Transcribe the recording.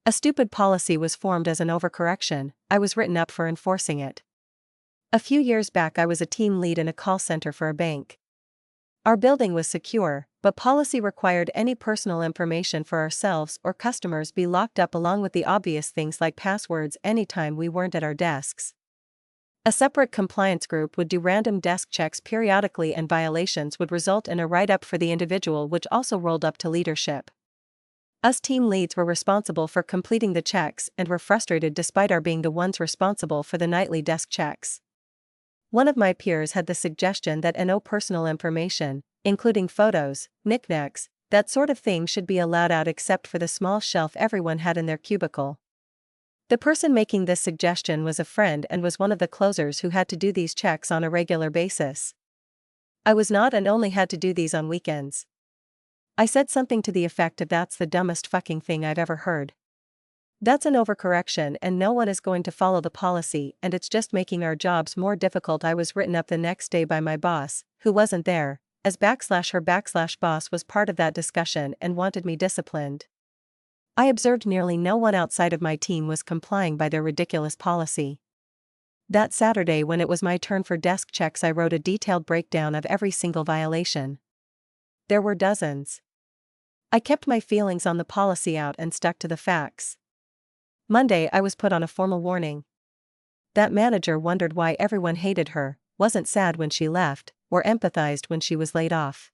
A stupid policy was formed as an overcorrection. I was written up for enforcing it. A few years back I was a team lead in a call center for a bank. Our building was secure, but policy required any personal information for ourselves or customers be locked up along with the obvious things like passwords anytime we weren't at our desks. A separate compliance group would do random desk checks periodically and violations would result in a write-up for the individual, which also rolled up to leadership. Us team leads were responsible for completing the checks and were frustrated despite our being the ones responsible for the nightly desk checks. One of my peers had the suggestion that no personal information, including photos, knickknacks, that sort of thing should be allowed out except for the small shelf everyone had in their cubicle. The person making this suggestion was a friend and was one of the closers who had to do these checks on a regular basis. I was not and only had to do these on weekends. I said something to the effect of "That's the dumbest fucking thing I've ever heard. That's an overcorrection and no one is going to follow the policy and it's just making our jobs more difficult." I was written up the next day by my boss, who wasn't there, as /her boss was part of that discussion and wanted me disciplined. I observed nearly no one outside of my team was complying by their ridiculous policy. That Saturday when it was my turn for desk checks I wrote a detailed breakdown of every single violation. There were dozens. I kept my feelings on the policy out and stuck to the facts. Monday I was put on a formal warning. That manager wondered why everyone hated her, wasn't sad when she left, or empathized when she was laid off.